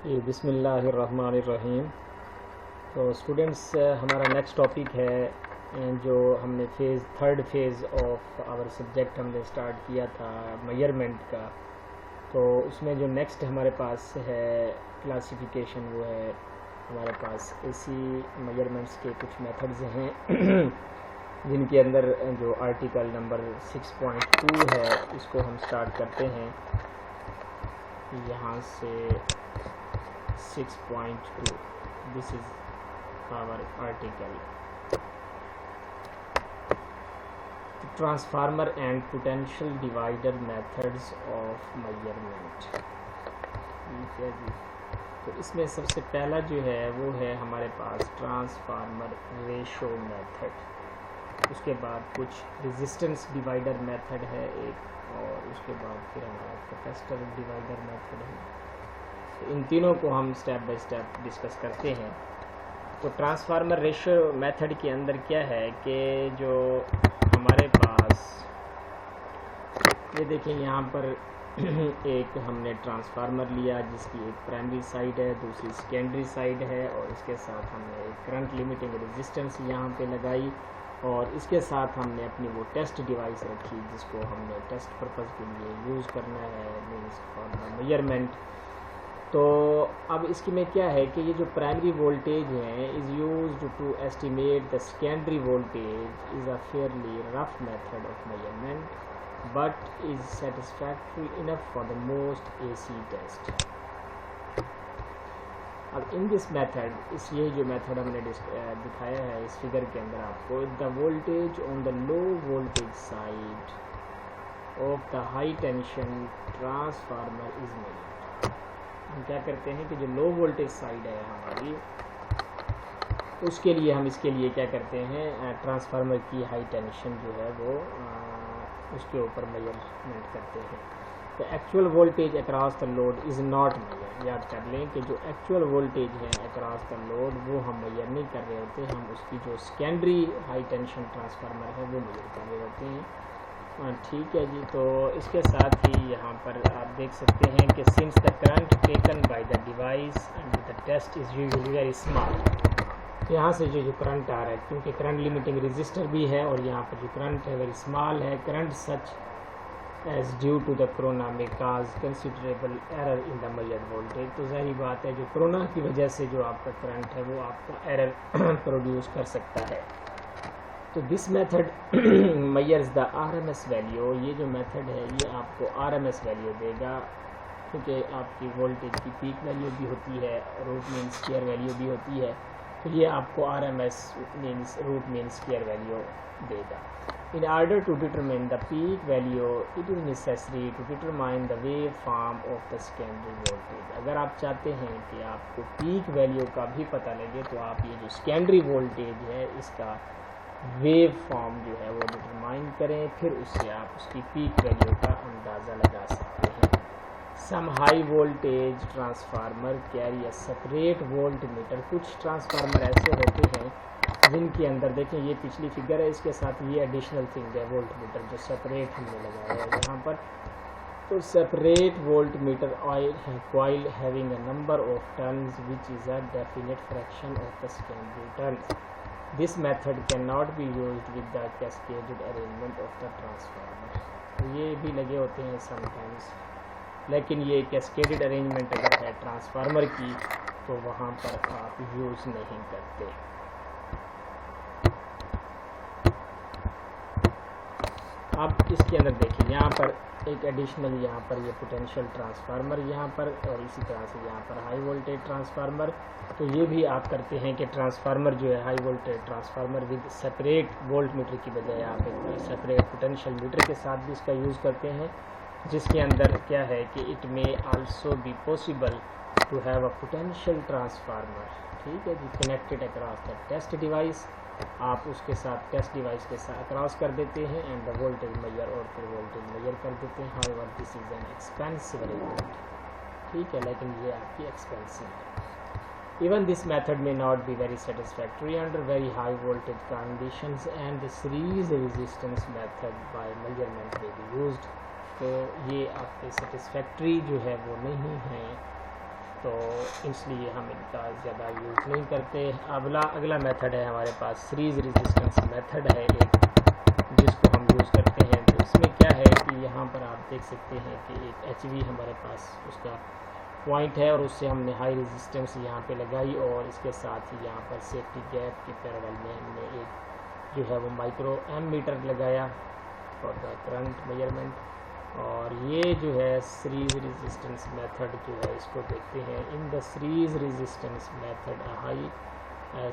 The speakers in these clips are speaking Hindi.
जी बिस्मिल्लाहिर्रहमानिर्रहीम। तो स्टूडेंट्स, हमारा नेक्स्ट टॉपिक है जो हमने third phase of our subject हमने स्टार्ट किया था मेजरमेंट का। तो उसमें जो नेक्स्ट हमारे पास है क्लासिफिकेशन, वो है हमारे पास एसी मेजरमेंट्स के कुछ मेथड्स हैं जिनके अंदर जो आर्टिकल नंबर 6.2 है इसको हम स्टार्ट करते हैं यहाँ से। 6.2, this is our article. The transformer and potential divider methods of measurement. ठीक है जी। तो इसमें सबसे पहला जो है वो है हमारे पास ट्रांसफार्मर रेशो मेथड। उसके बाद कुछ रेजिस्टेंस डिवाइडर मेथड है एक, और उसके बाद फिर हमारा कैपेसिटर डिवाइडर मेथड है। इन तीनों को हम स्टेप बाय स्टेप डिस्कस करते हैं। तो ट्रांसफार्मर रेशियो मेथड के अंदर क्या है कि जो हमारे पास ये देखें, यहाँ पर एक हमने ट्रांसफार्मर लिया जिसकी एक प्राइमरी साइड है, दूसरी सेकेंडरी साइड है, और इसके साथ हमने एक करंट लिमिटिंग रेजिस्टेंस यहाँ पे लगाई, और इसके साथ हमने अपनी वो टेस्ट डिवाइस रखी जिसको हमने टेस्ट पर्पज़ के लिए यूज़ करना है, मीन्स फॉर द मेजरमेंट। तो अब इसकी में क्या है कि ये जो प्राइमरी वोल्टेज है is used to estimate the secondary voltage is a fairly rough method of measurement but is satisfactory enough for the most AC test. अब इन दिस मेथड, इस ये जो मेथड हमने दिखाया है इस फिगर के अंदर आपको, the voltage on the low voltage side of the high tension transformer is measured. हम क्या करते हैं कि जो लो वोल्टेज साइड है हमारी, उसके लिए हम इसके लिए क्या करते हैं, ट्रांसफार्मर की हाई टेंशन जो है वो उसके ऊपर मेजरमेंट करते हैं। तो actual voltage across the load is not measure. याद कर लें कि जो एक्चुअल वोल्टेज है अक्रॉस द लोड वो हम मेजर नहीं कर रहे होते, हम उसकी जो सेकेंडरी हाई टेंशन ट्रांसफार्मर है वो मेजर कर रहे होते हैं। ठीक है जी। तो इसके साथ ही यहाँ पर आप देख सकते हैं कि since the current taken by the device and the test is usually very small, यहाँ से जो करंट आ रहा है, क्योंकि करंट लिमिटिंग रेजिस्टर भी है और यहाँ पर जो करंट है वेरी स्मॉल है, current such as due to the corona में cause considerable error in the measured voltage. तो ज़ाहिर बात है जो कोरोना की वजह से जो आपका करंट है वो आपका एरर प्रोड्यूस कर सकता है। तो this method measures the RMS value. ये जो मेथड है ये आपको आरएमएस वैल्यू देगा, क्योंकि आपकी वोल्टेज की पीक वैल्यू भी होती है, रूट मीन स्क्वायर वैल्यू भी होती है, तो ये आपको RMS means root mean square value देगा। In order to determine the peak value it is necessary to determine the waveform of the secondary voltage. अगर आप चाहते हैं कि आपको पीक वैल्यू का भी पता लगे तो आप ये जो सेकेंडरी वोल्टेज है इसका वेव फॉर्म जो है वो डिटरमाइन करें, फिर उससे आप उसकी पीक वैल्यू का अंदाज़ा लगा सकते हैं। Some high voltage transformer carry a separate voltmeter. कुछ ट्रांसफार्मर ऐसे होते हैं जिनके अंदर, देखें ये पिछली फिगर है, इसके साथ ये एडिशनल थिंग है वोल्ट मीटर जो सेपरेट हमने लगाया है यहाँ पर। तो separate volt meter coil having a number of turns which is a definite fraction of the secondary turns. This method cannot be used with the cascaded arrangement of the transformer. ये भी लगे होते हैं sometimes, लेकिन ये कैस्केडेड अरेंजमेंट अगर है ट्रांसफार्मर की तो वहाँ पर आप यूज़ नहीं करते। अब इसके अंदर देखिए, यहाँ पर एक एडिशनल यहाँ पर ये पोटेंशियल ट्रांसफार्मर यहाँ पर, और इसी तरह से यहाँ पर हाई वोल्टेज ट्रांसफार्मर। तो ये भी आप करते हैं कि ट्रांसफार्मर जो है high voltage transformer with separate volt meter की बजाय आप एक सेपरेट पोटेंशियल मीटर के साथ भी इसका यूज़ करते हैं, जिसके अंदर क्या है कि it may also be possible to have a potential transformer, ठीक है जी, connected across the test device. आप उसके साथ टेस्ट डिवाइस के साथ क्रॉस कर देते हैं एंड द वोल्टेज मेजर, और फिर वोल्टेज मेजर कर देते हैं। However this is an expensive arrangement, ठीक है, लेकिन ये आपकी एक्सपेंसिव है। Even this method may not be very satisfactory under very high voltage conditions and the series resistance method by measurement may be used। तो ये आपके satisfactory जो है वो नहीं है तो इसलिए हम इनका ज़्यादा यूज़ नहीं करते। अगला मेथड है हमारे पास सीरीज़ रेजिस्टेंस मेथड है एक, जिसको हम यूज़ करते हैं। तो इसमें क्या है कि यहाँ पर आप देख सकते हैं कि एक HV हमारे पास उसका पॉइंट है और उससे हमने हाई रेजिस्टेंस यहाँ पे लगाई और इसके साथ ही यहाँ पर सेफ्टी गैप के पैरेलल में हमने एक जो है वो माइक्रो एमीटर लगाया फॉर द करंट मेजरमेंट। और ये जो है सीरीज रेजिस्टेंस मेथड जो है इसको देखते हैं। In the series resistance method high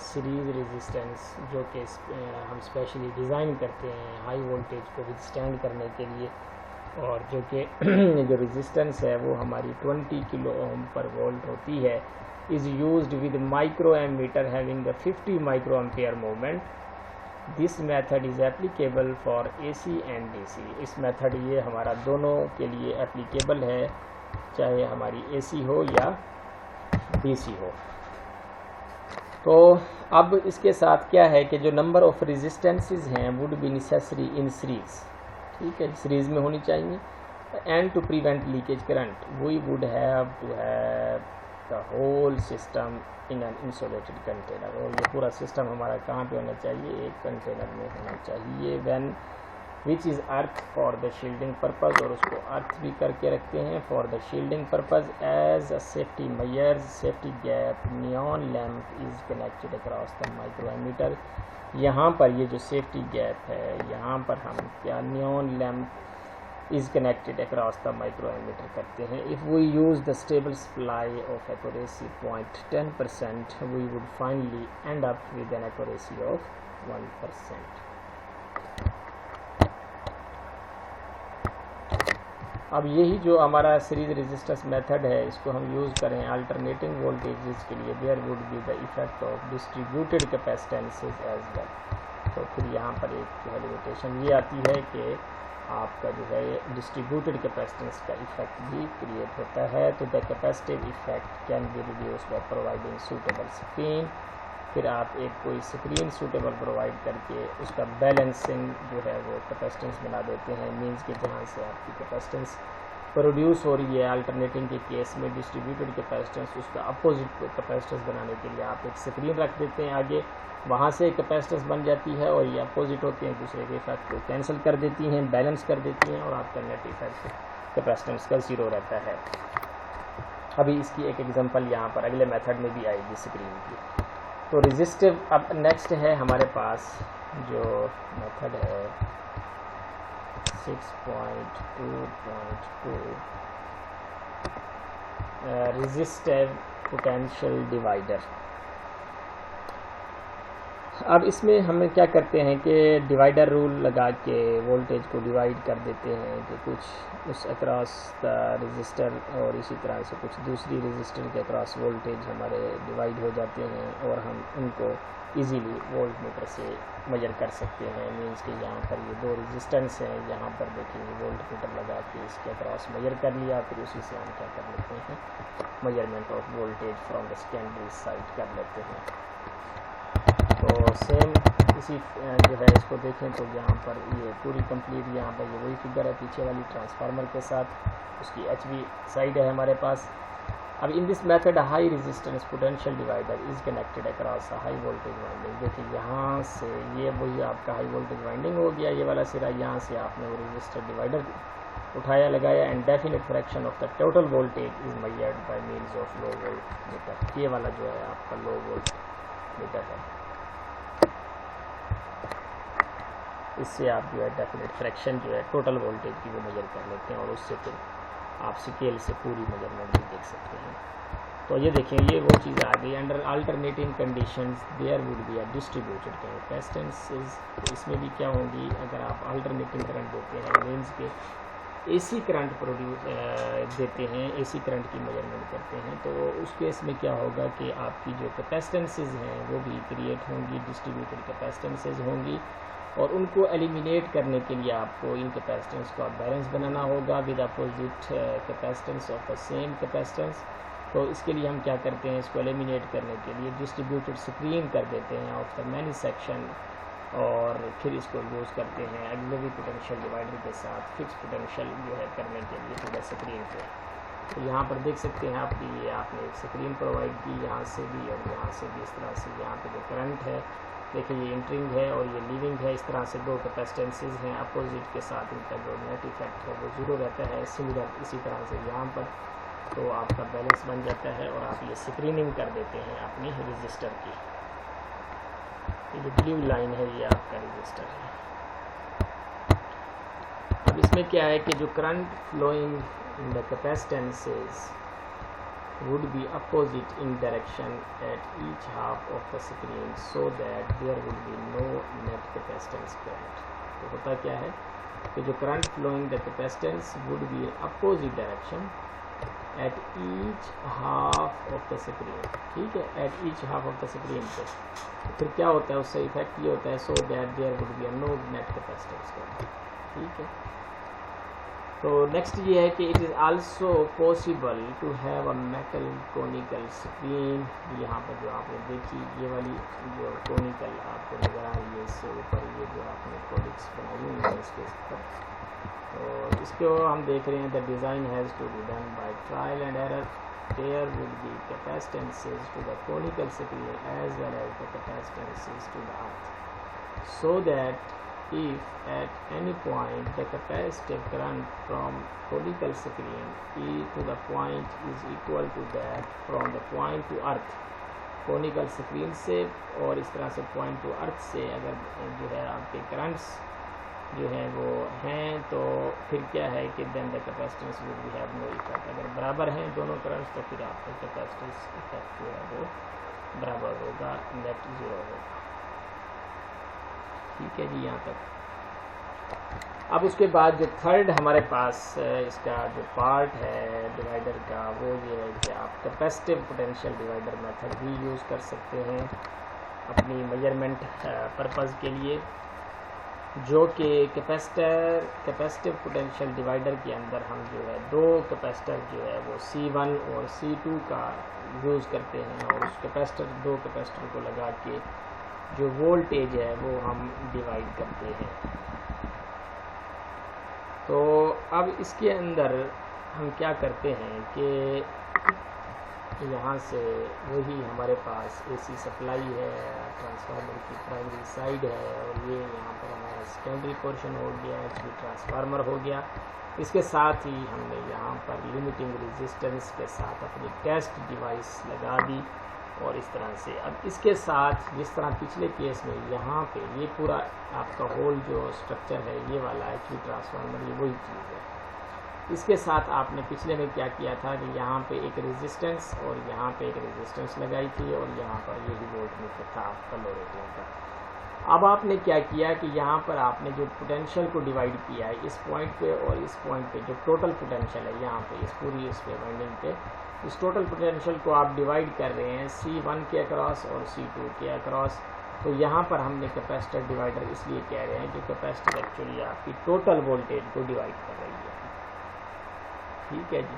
series resistance जो कि हम स्पेशली डिज़ाइन करते हैं हाई वोल्टेज को विथस्टैंड करने के लिए, और जो कि जो रेजिस्टेंस है वो हमारी 20 किलो ओम पर वोल्ट होती है, is used with microammeter having the 50 microampere movement. This method is applicable for AC and DC। इस मेथड ये हमारा दोनों के लिए एप्लीकेबल है, चाहे हमारी AC हो या DC हो। तो अब इसके साथ क्या है कि जो नंबर ऑफ रेजिस्टेंसेस हैं would be necessary in series, ठीक है, सीरीज में होनी चाहिए। And to prevent leakage current we would have to have the whole system in an insulated container. और ये पूरा सिस्टम हमारा कहाँ पे होना चाहिए, एक कंटेनर में होना चाहिए, when which is earth for the shielding purpose, और उसको अर्थ भी करके रखते हैं for the shielding purpose. As a safety measures safety gap neon lamp is connected across the microammeter. यहाँ पर ये जो सेफ्टी गैप है यहाँ पर हम क्या neon lamp is connected across the micrometer करते हैं। If we use the stable supply of accuracy 0.10%, we would finally end up with an accuracy of 1%. अब यही जो हमारा सीरीज रेजिस्टेंस मेथड है इसको हम यूज़ करें अल्टरनेटिंग वोल्टेजेस के लिए, there would be the effect of distributed capacitances as well. तो फिर यहाँ पर एक जो है लिमिटेशन ये आती है कि आपका जो है डिस्ट्रीब्यूटेड कैपेसिटेंस का इफेक्ट भी क्रिएट होता है। तो the capacitive effect can be reduced by providing suitable screen. फिर आप एक कोई स्क्रीन सूटेबल प्रोवाइड करके उसका बैलेंसिंग जो है वो कैपेसिटेंस बना देते हैं। मींस कि जहाँ से आपकी कैपेसिटेंस प्रोड्यूस हो रही है अल्टरनेटिंग के केस में डिस्ट्रीब्यूटेड कैपेसिटेंस, उसका अपोजिट कैपेसिटेंस बनाने के लिए आप एक स्क्रीन रख देते हैं आगे, वहाँ से कैपेसिटेंस बन जाती है और ये अपोजिट होते हैं, दूसरे के इफेक्ट को कैंसिल कर देती हैं, बैलेंस कर देती हैं और आपका नेट इफेक्ट कैपेसिटेंस का ज़ीरो रहता है। अभी इसकी एक एग्जांपल यहाँ पर अगले मेथड में भी आएगी स्क्रीन की। तो रेजिस्टिव अब नेक्स्ट है हमारे पास जो मेथड है 6.2.2 रेजिस्टिव पोटेंशियल डिवाइडर। अब इसमें हम क्या करते हैं कि डिवाइडर रूल लगा के वोल्टेज को डिवाइड कर देते हैं कि कुछ उस अक्रॉस द रजिस्टर और इसी तरह से कुछ दूसरी रजिस्टर के अक्रॉस वोल्टेज हमारे डिवाइड हो जाते हैं और हम उनको इजीली वोल्ट मीटर से मेजर कर सकते हैं। मीन्स कि यहाँ पर ये दो रेजिस्टेंस हैं, यहाँ पर देखेंगे वोल्ट मीटर लगा के इसके अक्रॉस मेजर कर लिया, फिर उसी से हम क्या कर लेते हैं measurement of voltage from the secondary side कर लेते हैं। तो सेम इसी जो है इसको देखें तो यहाँ पर ये पूरी कंप्लीट यहाँ पर ये वही फिगर है पीछे वाली ट्रांसफार्मर के साथ, उसकी HV साइड है हमारे पास। अब in this method high resistance potential divider is connected across high voltage winding. देखिए यहाँ से ये वही आपका हाई वोल्टेज वाइंडिंग हो गया, ये वाला सिरा, यहाँ से आपने वो रजिस्टर डिवाइडर उठाया लगाया and definite fraction of the total voltage is measured by means of low volt meter. ये वाला जो है आपका लो वोल्ट मीटर है, इससे आप जो है डेफिनेट फ्रैक्शन जो है टोटल वोल्टेज की वो मेजर कर लेते हैं और उससे फिर आप स्केल से पूरी मेजरमेंट भी देख सकते हैं। तो ये देखें ये वो चीज़ आ गई। Under alternating conditions there would be a distributed capacitances. इसमें भी क्या होंगी, अगर आप अल्टरनेटिंग करंट देते हैं मीन्स के AC करंट प्रोड्यूस देते हैं, AC करंट की मेजरमेंट करते हैं, तो उस केस में क्या होगा कि आपकी जो कैपेसिटेंसेस हैं वो भी क्रिएट होंगी, डिस्ट्रीब्यूटेड कैपेसिटेंसेस होंगी और उनको एलिमिनेट करने के लिए आपको इन कैपेसिटेंस को बैलेंस बनाना होगा with opposite capacitance of the same capacitance. तो इसके लिए हम क्या करते हैं, इसको एलिमिनेट करने के लिए डिस्ट्रीब्यूटेड स्क्रीन कर देते हैं ऑफ द मैनी सेक्शन और फिर इसको यूज़ करते हैं ऑक्सिलरी पोटेंशियल डिवाइडर के साथ फिक्स पोटेंशियल जो है करने के लिए पूरा स्क्रीन पे। तो यहाँ पर देख सकते हैं आप कि ये आपने एक स्क्रीन प्रोवाइड की यहाँ से भी और यहाँ से भी। इस तरह से यहाँ पे जो करंट है देखिए ये इंटरिंग है और ये लीविंग है। इस तरह से दो कैपेसिटेंसेस हैं अपोजिट के साथ, इनका जो नेट इफेक्ट है वो ज़ीरो रहता है। सिमिलर इसी तरह से यहाँ पर तो आपका बैलेंस बन जाता है और आप ये स्क्रीनिंग कर देते हैं अपनी रजिस्टर की। ये ब्लू लाइन है ये आपका रजिस्टर है। अब इसमें क्या है कि जो current flowing in the capacitances would be opposite in direction at each half of the screen so that there would be no net capacitance current। तो होता क्या है कि जो current flowing the capacitance would be opposite direction at each half of the screen, ठीक है, at each half of the screen पे फिर क्या होता है उससे इफेक्ट ये होता है so that there would be no net capacitance current, ठीक है। तो नेक्स्ट ये है कि it is also possible to have a metal conical screen. यहाँ पर जो आपने देखी ये वाली जो कोनिकल आपको नज़र आ रही है इससे ऊपर ये जो आपने कोडिक्स बनाई हुई है इसके ऊपर, तो इसको हम देख रहे हैं the design has to be done by trial and error. There would be capacitances to the conical screen as well as the capacitances to the earth so that if at any point the capacitive current from conical screen E to the point is equal to that from the point to earth, conical screen से और इस तरह से point to earth से अगर जो है आपके currents जो है वो हैं तो फिर क्या है कि then the capacitance will be have no effect। अगर बराबर हैं दोनों currents तो फिर आपका capacitance effect जो है वो बराबर होगा, नेट ज़ीरो होगा, ठीक है जी यहाँ तक। अब उसके बाद जो थर्ड हमारे पास इसका जो पार्ट है डिवाइडर का वो ये है कि आप कैपेसिटिव पोटेंशियल डिवाइडर मेथड भी यूज़ कर सकते हैं अपनी मेजरमेंट पर्पज़ के लिए, जो कि कैपेसिटिव पोटेंशियल डिवाइडर के अंदर हम जो है दो कैपेसिटर जो है वो C1 और C2 का यूज़ करते हैं और उस दो कैपेसिटर को लगा के जो वोल्टेज है वो हम डिवाइड करते हैं। तो अब इसके अंदर हम क्या करते हैं कि यहाँ से वही हमारे पास AC सप्लाई है, ट्रांसफार्मर की प्राइमरी साइड है और ये यहाँ पर हमारा सेकेंडरी पोर्शन हो गया, HV ट्रांसफार्मर हो गया। इसके साथ ही हमने यहाँ पर लिमिटिंग रेजिस्टेंस के साथ अपनी टेस्ट डिवाइस लगा दी और इस तरह से। अब इसके साथ जिस तरह पिछले केस में यहाँ पे ये पूरा आपका होल जो स्ट्रक्चर है ये वाला HV ट्रांसफार्मर ये वही चीज़ है। इसके साथ आपने पिछले में क्या किया था कि यहाँ पे एक रेजिस्टेंस और यहाँ पे एक रेजिस्टेंस लगाई थी और यहाँ पर यही वोल्टमीटर था आपका लो रेटिंग का। अब आपने क्या किया कि यहाँ पर आपने जो पोटेंशियल को डिवाइड किया है इस पॉइंट पे और इस पॉइंट पे, जो टोटल पोटेंशियल है यहाँ पे इस पूरी इस पे वाइंडिंग पे, इस टोटल पोटेंशियल को आप डिवाइड कर रहे हैं C1 के अक्रॉस और C2 के अक्रॉस। तो यहाँ पर हमने कैपेसिटर डिवाइडर इसलिए कह रहे हैं कि कैपेसिटर एक्चुअली आपकी टोटल वोल्टेज को डिवाइड कर रही है, ठीक है जी।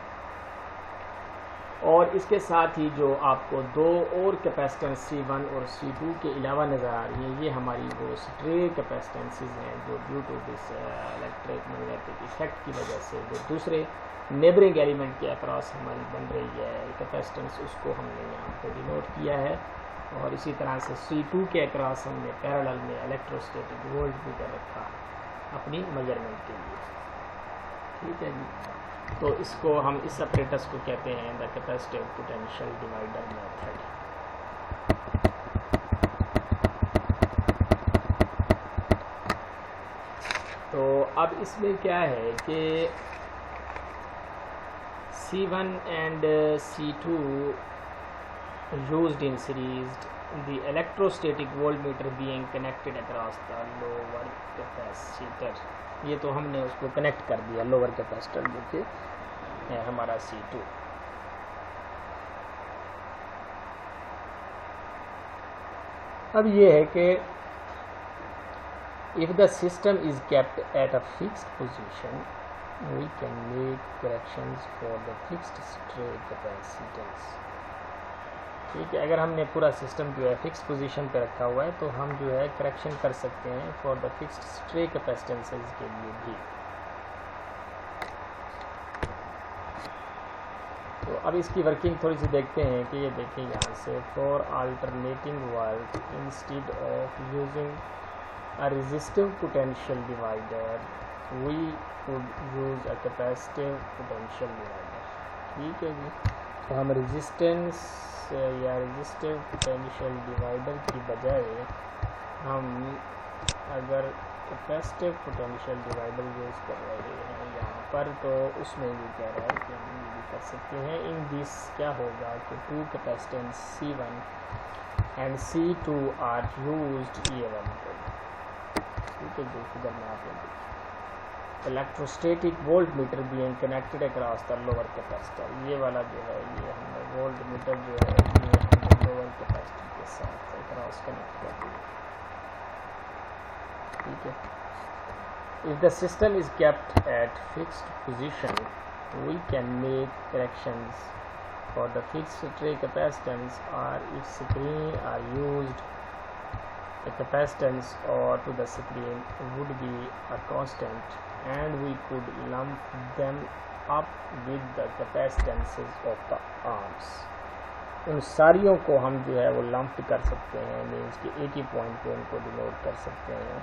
और इसके साथ ही जो आपको दो और कैपेसिटेंस C1 और C2 के अलावा नज़र आ रही हैं ये हमारी वो स्ट्रे कैपेसिटेंसेस हैं जो due to this electric magnetic effect की वजह से जो दूसरे नेबरिंग एलिमेंट के अक्रॉस हमारी बन रही है कैपेसिटेंस, उसको हमने यहाँ पे डिनोट किया है। और इसी तरह से C2 के अक्रॉस हमने पैरेलल में इलेक्ट्रोस्टैटिक वोल्टमीटर रखा अपनी मेजरमेंट के लिए, ठीक है जी। तो इसको हम इस अपरेटस को कहते हैं the capacitive potential divider method. तो अब इसमें क्या है कि C1 and C2 used in series, the electrostatic voltmeter being connected across the lower capacitor। ये तो हमने उसको कनेक्ट कर दिया लोअर कैपेसिटर जो कि है हमारा C2। अब ये है कि if the system is kept at a fixed position we can make corrections for the fixed stray capacitance, ठीक है। अगर हमने पूरा सिस्टम जो है फिक्स पोजीशन पे रखा हुआ है तो हम जो है करेक्शन कर सकते हैं फॉर द फिक्स्ड स्ट्रे कैपेसिटेंसेस के लिए भी। अब इसकी वर्किंग थोड़ी सी देखते हैं कि ये देखिए यहाँ से for alternating work instead of using a resistive potential divider we could use a capacitive potential divider. ठीक है जी, तो हम रेजिस्टेंस या रेजिस्टिव पोटेंशियल डिवाइडर की बजाय हम अगर कैपेसिटिव पोटेंशियल डिवाइडर यूज़ कर रहे हैं यहाँ पर, तो उसमें ये कह रहा है कि हम ये भी कर सकते हैं। इन दिस क्या होगा कि two capacitance C1 and C2 are used, ये वाली ठीक है जो फिगर में आप देखिए electrostatic voltmeter being connected across the lower capacitor. ये वाला जो है ये हमने वोल्ट मीटर जो है ये हमने लोअर कैपेसिटर के साथ अक्रॉस कनेक्ट कर दिया। ठीक है, if the system is kept at fixed position we can make corrections for the fixed tray capacitance, or if screen are used the capacitance or to the screen would be a constant and we could lump them up with the capacitances of the arms। उन सारियों को हम जो है वो लंप कर सकते हैं, मीन्स कि 80 पॉइंट पे उनको डिनोट कर सकते हैं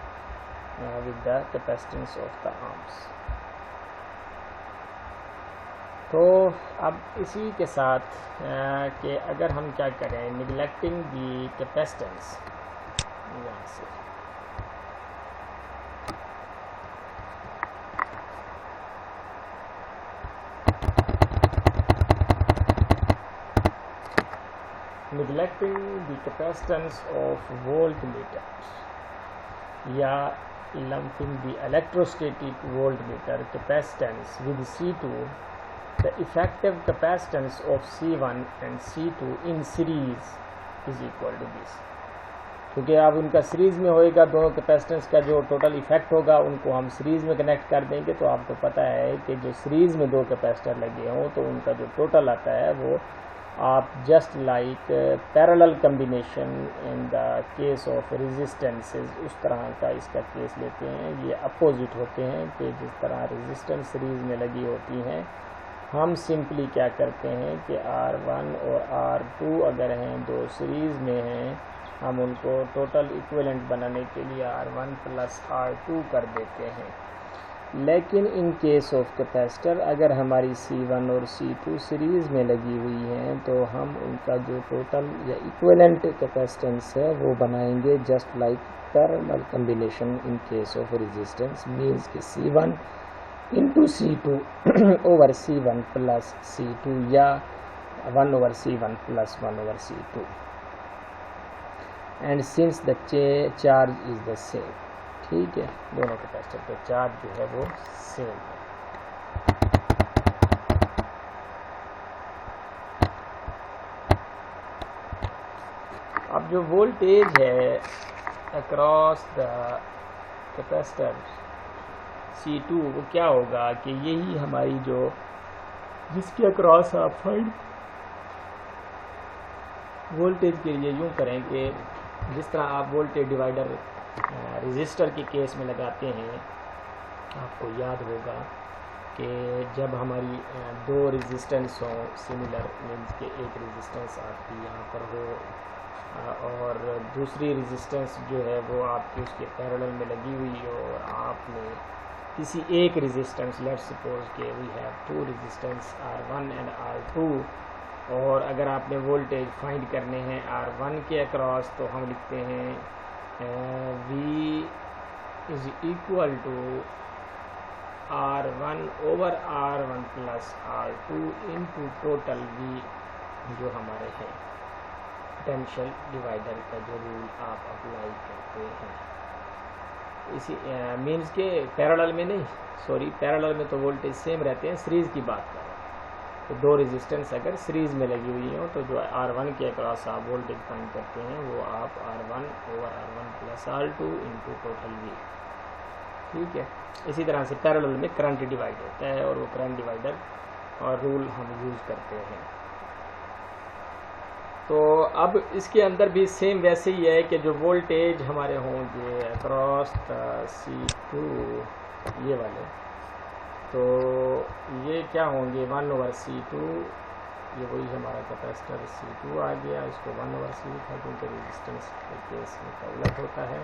with the capacitance of the arms। तो अब इसी के साथ कि अगर हम क्या करें, निगलेक्टिंग दी कैपेसिटेंस, यहाँ से neglecting the capacitance of voltmeters या lumping the electrostatic voltmeter capacitance with C2, the effective capacitance of C1 and C2 in series is equal to this। क्योंकि अब उनका सीरीज़ में होएगा, दोनों कैपेसिटेंस का जो टोटल इफेक्ट होगा उनको हम सीरीज़ में कनेक्ट कर देंगे। तो आपको पता है कि जो सीरीज़ में दो कैपेसिटर लगे हों तो उनका जो टोटल आता है वो आप just like parallel combination in the case of resistances, उस तरह का इसका केस लेते हैं। ये अपोजिट होते हैं कि जिस तरह रेजिस्टेंस सीरीज़ में लगी होती हैं, हम सिंपली क्या करते हैं कि R1 और R2 अगर हैं दो सीरीज़ में हैं, हम उनको टोटल इक्विवेलेंट बनाने के लिए R1 प्लस R2 कर देते हैं। लेकिन इन केस ऑफ कैपेसिटर अगर हमारी C1 और C2 सीरीज़ में लगी हुई हैं तो हम उनका जो टोटल या इक्विवेलेंट कैपेसिटेंस है वो बनाएंगे just like parallel combination in case of resistance, means कि C1 into C2 over C1 plus C2 या 1 over C1 plus 1 over C2 and since the charge is the same. ठीक है, दोनों कैपेसिटर पे चार्ज जो है वो सेम है। अब जो वोल्टेज है अक्रॉस द कैपेसिटर C2 वो क्या होगा कि यही हमारी जो जिसके अक्रॉस आप फाइंड वोल्टेज के लिए यूँ करें कि जिस तरह आप वोल्टेज डिवाइडर रेजिस्टर के केस में लगाते हैं, आपको याद होगा कि जब हमारी दो रेजिस्टेंस हों सिमिलर, मीन्स के एक रेजिस्टेंस आपकी यहाँ पर हो और दूसरी रेजिस्टेंस जो है वो आपकी उसके पैरेलल में लगी हुई हो, और आपने किसी एक रेजिस्टेंस, लेट्स सपोज के we have two resistance R1 and R2, और अगर आपने वोल्टेज फाइंड करने हैं R1 के अक्रॉस तो हम लिखते हैं V is equal to R1 over R1 plus R2 into total V जो हमारे हैं पोटेंशियल डिवाइडर का जो रूल आप अप्लाई करते हैं। इसी मीन्स के पैरेलल में नहीं, सॉरी पैरेलल में तो वोल्टेज सेम रहते हैं, सीरीज़ की बात कर रहे हैं। तो दो रेजिस्टेंस अगर सीरीज़ में लगी हुई हो तो जो R1 के अक्रॉस आप वोल्टेज फाइंड करते हैं वो आप R1 over R1 plus R2 into total V। ठीक है, इसी तरह से पैरेलल में करंट डिवाइड होता है और वो करंट डिवाइडर और रूल हम यूज़ करते हैं। तो अब इसके अंदर भी सेम वैसे ही है कि जो वोल्टेज हमारे होंगे अक्रॉस C2 ये वाले, तो ये क्या होंगे 1 ओवर C2 ये वही हमारा कैपेसिटर C2 आ गया, इसको 1/C लिखा क्योंकि रेजिस्टेंस के केस में का उलट होता है,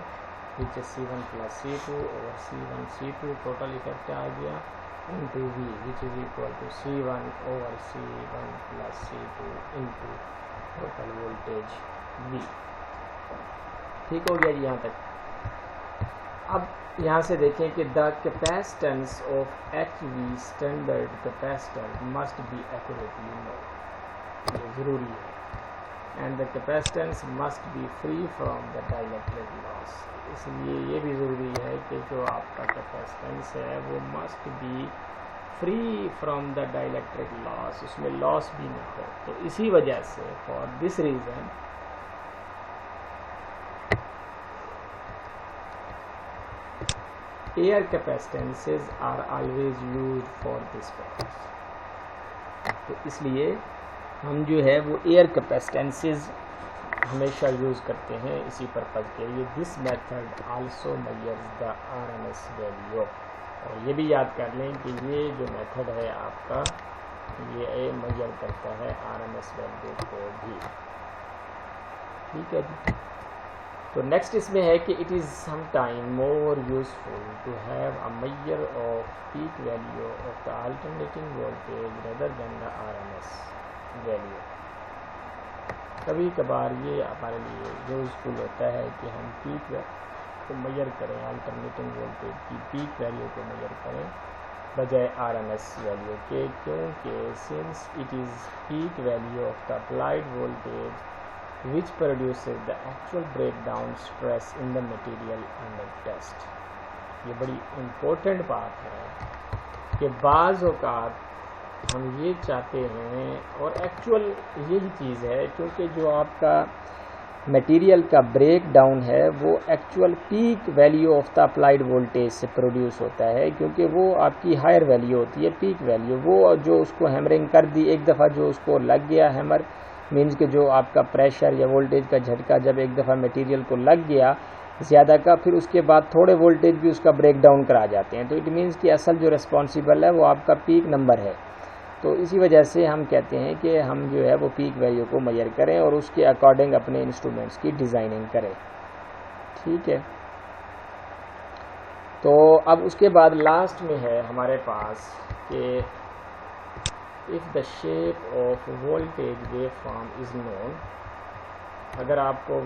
which is C1 plus C2 over C1 C2 total effect आ गया into V which is equal to C1 over C1 plus C2 into total voltage V। ठीक हो गया जी यहाँ तक। अब यहाँ से देखें कि the capacitance of HV standard capacitor must be accurately known, ये ज़रूरी है, and the capacitance must be free from the dielectric loss. इसलिए ये भी ज़रूरी है कि जो आपका कैपेसिटेंस है वो must be free from the dielectric loss, उसमें लॉस भी ना हो। तो इसी वजह से for this reason air capacitances are always used for this purpose. तो इसलिए हम जो है वो एयर कैपेसिटेंसेस हमेशा यूज़ करते हैं इसी पर्पज़ के लिए। This method also measures the RMS value, और ये भी याद कर लें कि ये जो मेथड है आपका ये मेजर करता है RMS वैल्यू को भी। ठीक है जी। तो नेक्स्ट इसमें है कि it is some time more useful to have a measure of peak value of the alternating voltage rather than the RMS value. कभी कभार ये हमारे लिए यूजफुल होता है कि हम पीक को मेजर करें, अल्टरनेटिंग वोल्टेज की पीक वैल्यू को मेजर करें बजाय RMS वैल्यू के, क्योंकि since it is peak value of the applied voltage which produces the actual breakdown stress in the material under test। ये बड़ी इम्पोर्टेंट बात है कि बाज़ औक़ात हम ये चाहते हैं, और एक्चुअल यही चीज़ है, क्योंकि जो आपका मटेरियल का ब्रेक डाउन है वो actual peak value of the applied voltage से प्रोड्यूस होता है, क्योंकि वो आपकी हायर वैल्यू होती है पीक वैल्यू। वो जो उसको हैमरिंग कर दी एक दफ़ा, जो उसको लग गया हैमर, मीन्स कि जो आपका प्रेशर या वोल्टेज का झटका जब एक दफ़ा मटेरियल को लग गया ज़्यादा का, फिर उसके बाद थोड़े वोल्टेज भी उसका ब्रेक डाउन करा जाते हैं। तो इट मीन्स कि असल जो रिस्पॉन्सिबल है वो आपका पीक नंबर है। तो इसी वजह से हम कहते हैं कि हम जो है वो पीक वैल्यू को मेजर करें और उसके अकॉर्डिंग अपने इंस्ट्रूमेंट्स की डिज़ाइनिंग करें। ठीक है। तो अब उसके बाद लास्ट में है हमारे पास कि if the shape of voltage waveform is known, अगर आपको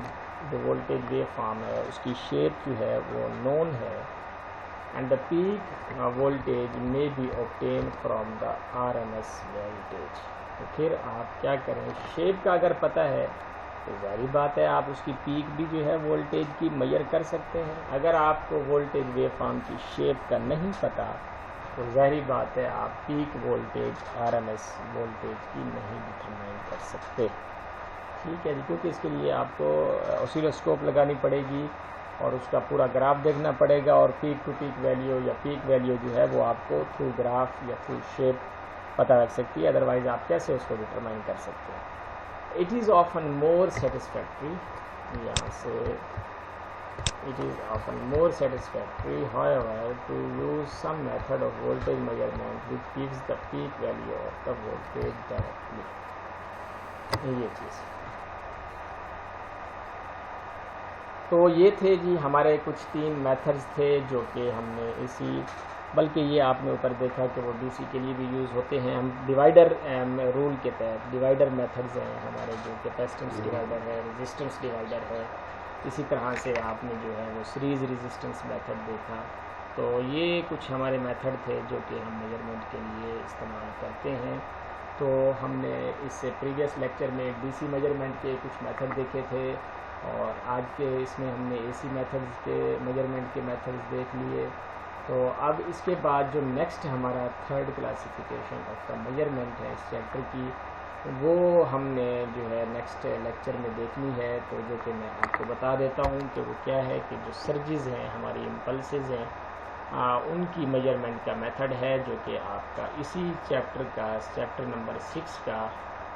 जो वोल्टेज वेवफॉर्म है उसकी शेप जो है वो नोन है, and the peak voltage may be obtained from the RMS voltage, तो फिर आप क्या करें, शेप का अगर पता है तो जाहिर बात है आप उसकी पीक भी जो है वोल्टेज की मेजर कर सकते हैं। अगर आपको वोल्टेज वेवफॉर्म की शेप का नहीं पता तो ज़ाहिर बात है आप पीक वोल्टेज RMS वोल्टेज की नहीं डिटरमाइन कर सकते। ठीक है जी, क्योंकि इसके लिए आपको ऑसिलोस्कोप लगानी पड़ेगी और उसका पूरा ग्राफ देखना पड़ेगा, और पीक टू पीक वैल्यू या पीक वैल्यू जो है वो आपको थ्रू ग्राफ या थ्रू शेप पता लग सकती है, अदरवाइज़ आप कैसे उसको डिटरमाइन कर सकते हैं। It is often more satisfactory, यहाँ से it is often more satisfactory however to use some method of voltage measurement which gives the peak value of the voltage directly। ये चीज़ तो ये थे जी हमारे कुछ 3 मेथड्स थे जो कि हमने इसी, बल्कि ये आपने ऊपर देखा कि वो DC के लिए भी यूज़ होते हैं। हम डिवाइडर रूल के तहत डिवाइडर मेथड्स हैं हमारे, जो कैपेसिटेंस डिवाइडर है, रेजिस्टेंस डिवाइडर है। इसी तरह से आपने जो है वो सीरीज़ रेजिस्टेंस मेथड देखा। तो ये कुछ हमारे मेथड थे जो कि हम मेजरमेंट के लिए इस्तेमाल करते हैं। तो हमने इससे प्रीवियस लेक्चर में DC मेजरमेंट के कुछ मेथड देखे थे, और आज के इसमें हमने AC मेथड्स के मेजरमेंट के मेथड्स देख लिए। तो अब इसके बाद जो नेक्स्ट हमारा third classification of the measurement है इस चैप्टर की, वो हमने जो है नेक्स्ट लेक्चर में देखनी है। तो जो कि मैं आपको बता देता हूँ कि वो क्या है कि जो सर्जेस हैं, हमारी इम्पल्सेस हैं, उनकी मेजरमेंट का मेथड है जो कि आपका इसी चैप्टर का चैप्टर नंबर 6 का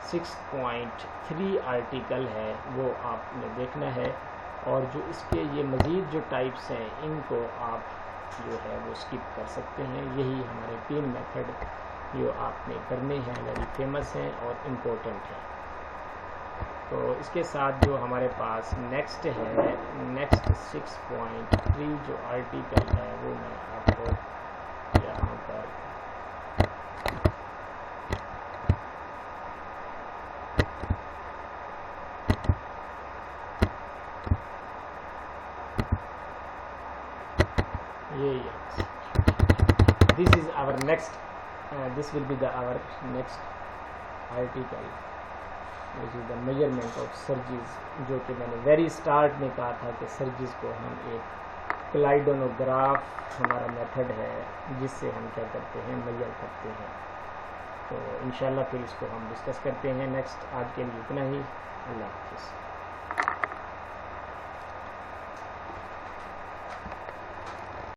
6.3 आर्टिकल है, वो आपने देखना है। और जो इसके ये मज़ीद जो टाइप्स हैं इनको आप जो है वो स्किप कर सकते हैं। यही हमारे 3 मेथड जो आपने करने हैं वेरी फेमस हैं और इम्पोर्टेंट हैं। तो इसके साथ जो हमारे पास नेक्स्ट है, नेक्स्ट 6.3 जो आर्टिकल है वो मैं आपको यहाँ पर ये this is our next this will be the our next article which is the measurement of surges, जो कि मैंने वेरी स्टार्ट में कहा था कि सर्जिस को हम एक क्लाइडोनोग्राफ हमारा मेथड है जिससे हम क्या करते हैं, मेजर करते हैं। तो इंशाल्लाह फिर इसको हम डिस्कस करते हैं नेक्स्ट। आज के लिए इतना ही। अल्लाह हाफ़िज़।